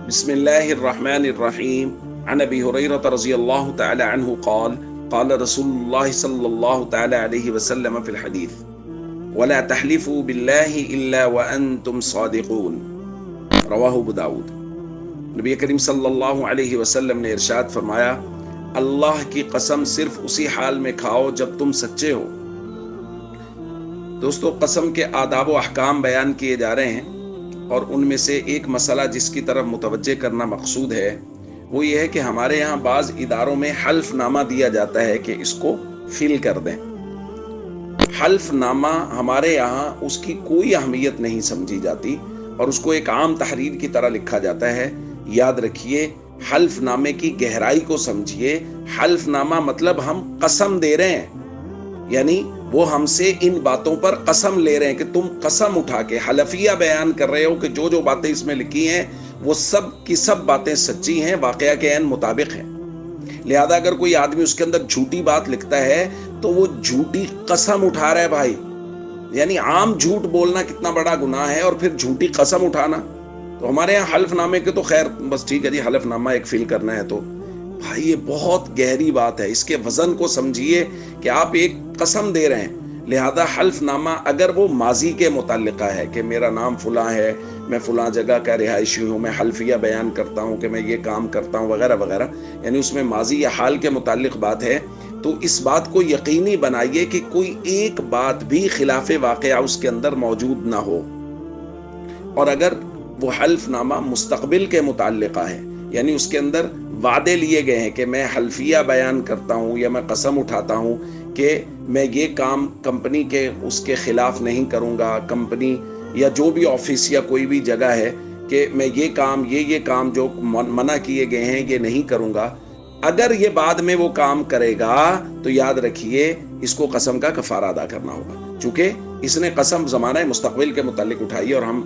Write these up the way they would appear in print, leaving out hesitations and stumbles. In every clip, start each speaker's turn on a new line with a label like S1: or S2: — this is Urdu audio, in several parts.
S1: بسم الله الرحمن الرحيم. عن أبي هريرة رضي الله تعالى عنه قال قال رسول الله صلى الله تعالى عليه وسلم في الحديث: ولا تحلفوا بالله إلا وأنتم صادقون. رواہ ابو داؤد۔ نبی کریم صلی اللہ علیہ وسلم نے ارشاد فرمایا، اللہ کی قسم صرف اسی حال میں کھاؤ جب تم سچے ہو۔ دوستو، قسم کے آداب و احکام بیان کیے جا رہے ہیں، اور ان میں سے ایک مسئلہ جس کی طرف متوجہ کرنا مقصود ہے وہ یہ ہے کہ ہمارے یہاں بعض اداروں میں حلف نامہ دیا جاتا ہے کہ اس کو فل کر دیں۔ حلف نامہ ہمارے یہاں اس کی کوئی اہمیت نہیں سمجھی جاتی اور اس کو ایک عام تحریر کی طرح لکھا جاتا ہے۔ یاد رکھیے، حلف نامے کی گہرائی کو سمجھیے۔ حلف نامہ مطلب ہم قسم دے رہے ہیں، یعنی وہ ہم سے ان باتوں پر قسم لے رہے ہیں کہ تم قسم اٹھا کے حلفیہ بیان کر رہے ہو کہ جو باتیں اس میں لکھی ہیں وہ سب کی سب باتیں سچی ہیں، واقعہ کے عین مطابق ہیں۔ لہذا اگر کوئی آدمی اس کے اندر جھوٹی بات لکھتا ہے تو وہ جھوٹی قسم اٹھا رہا ہے بھائی، یعنی عام جھوٹ بولنا کتنا بڑا گناہ ہے، اور پھر جھوٹی قسم اٹھانا۔ تو ہمارے یہاں حلف نامے کے تو خیر بس ٹھیک ہے جی، حلف نامہ ایک فل کرنا ہے، تو بھائی یہ بہت گہری بات ہے۔ اس کے وزن کو سمجھیے کہ آپ ایک قسم دے رہے ہیں۔ لہذا حلف نامہ اگر وہ ماضی کے متعلقہ ہے کہ میرا نام فلاں ہے، میں فلاں جگہ کا رہائشی ہوں، میں حلفیہ بیان کرتا ہوں کہ میں یہ کام کرتا ہوں وغیرہ وغیرہ، یعنی اس میں ماضی یا حال کے متعلق بات ہے، تو اس بات کو یقینی بنائیے کہ کوئی ایک بات بھی خلاف واقعہ اس کے اندر موجود نہ ہو۔ اور اگر وہ حلف نامہ مستقبل کے متعلقہ ہے، یعنی اس کے اندر وعدے لیے گئے ہیں کہ میں حلفیہ بیان کرتا ہوں یا میں قسم اٹھاتا ہوں کہ میں یہ کام کمپنی کے اس کے خلاف نہیں کروں گا، کمپنی یا جو بھی آفس یا کوئی بھی جگہ ہے کہ میں یہ کام جو منع کیے گئے ہیں یہ نہیں کروں گا، اگر یہ بعد میں وہ کام کرے گا تو یاد رکھیے اس کو قسم کا کفارہ ادا کرنا ہوگا، چونکہ اس نے قسم زمانہ مستقبل کے متعلق اٹھائی ہے، اور ہم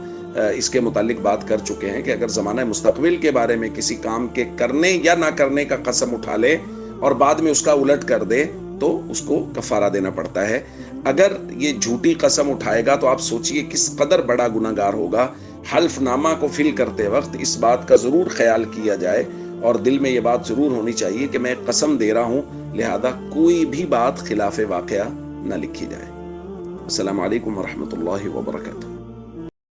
S1: اس کے متعلق بات کر چکے ہیں کہ اگر زمانہ مستقبل کے بارے میں کسی کام کے کرنے یا نہ کرنے کا قسم اٹھا لے اور بعد میں اس کا الٹ کر دے تو اس کو کفارہ دینا پڑتا ہے۔ اگر یہ جھوٹی قسم اٹھائے گا تو آپ سوچئے کس قدر بڑا گناہگار ہوگا۔ حلف نامہ کو فل کرتے وقت اس بات کا ضرور خیال کیا جائے اور دل میں یہ بات ضرور ہونی چاہیے کہ میں قسم دے رہا ہوں، لہذا کوئی بھی بات خلاف واقعہ نہ لکھی جائے۔ السلام علیکم ورحمۃ اللہ وبرکاتہ۔